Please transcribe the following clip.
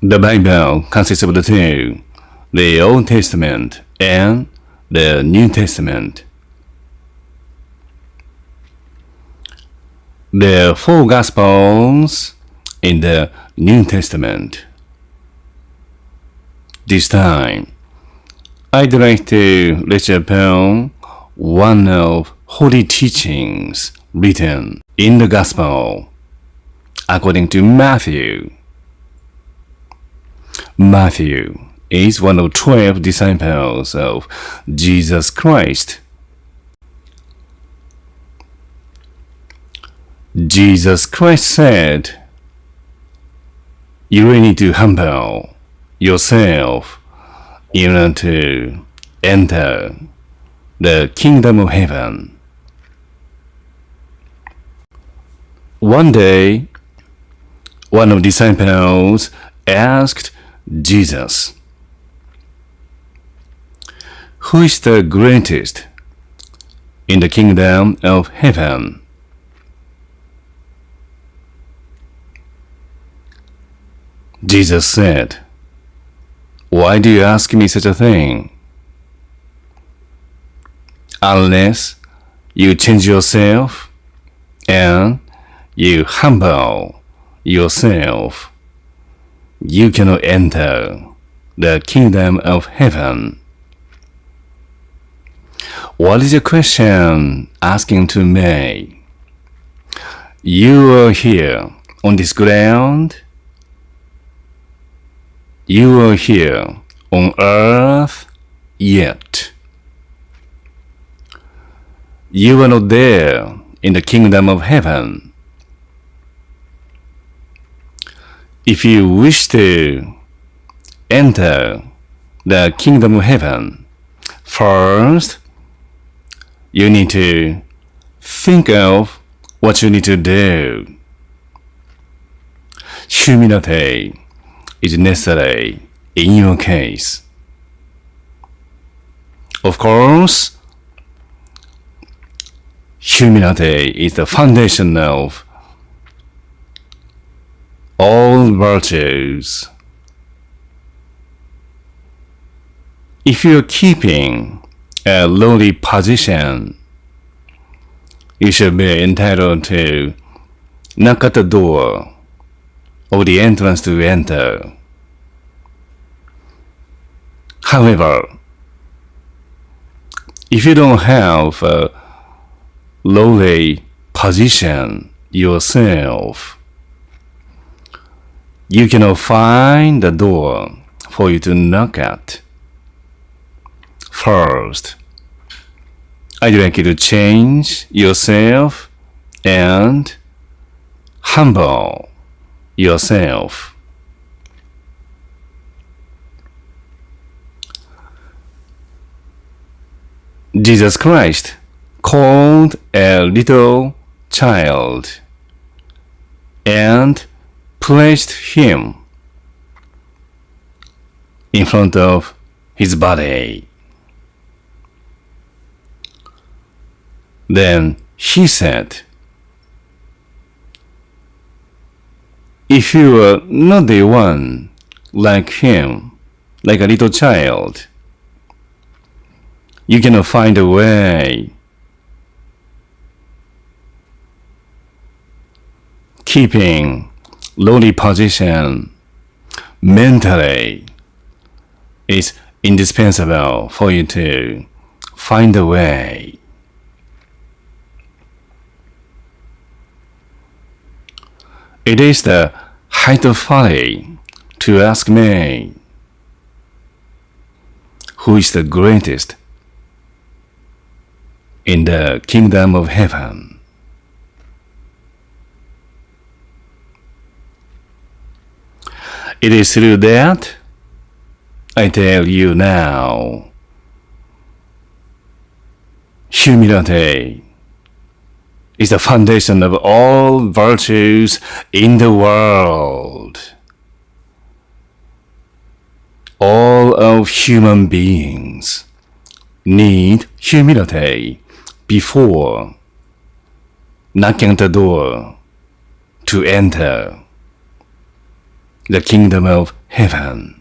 The Bible consists of the two, the Old Testament and the New Testament. There are 4 Gospels in the New Testament. This time, I'd like to lecture upon one of holy teachings written in the Gospel according to Matthew. Matthew is one of 12 disciples of Jesus Christ. Jesus Christ said, "You really need to humble yourself in order to enter the kingdom of heaven." One day, one of the disciples asked Jesus, "Who is the greatest in the kingdom of heaven?" Jesus said, "Why do you ask me such a thing? Unless you change yourself and you humble yourself, you cannot enter the kingdom of heaven." What is your question asking to me? You are here on this ground. You are here on earth yet. You are not there in the kingdom of heaven. If you wish to enter the kingdom of heaven, first you need to think of what you need to do. Humility is necessary in your case. Of course, humility is the foundation of all virtues. If you're keeping a lowly position, you should be entitled to knock at the door of the entrance to enter. However, if you don't have a lowly position yourself, you cannot find the door for you to knock at. First, I'd like you to change yourself and humble yourself. Jesus Christ called a little child and placed him in front of his body. Then he said, "If you are not the one like him, like a little child, you cannot find a way." Keeping lowly position mentally is indispensable for you to find a way. It is the height of folly to ask me, who is the greatest in the kingdom of heaven? It is through that I tell you now, humility is the foundation of all virtues in the world. All of human beings need humility before knocking at the door to enter the kingdom of heaven.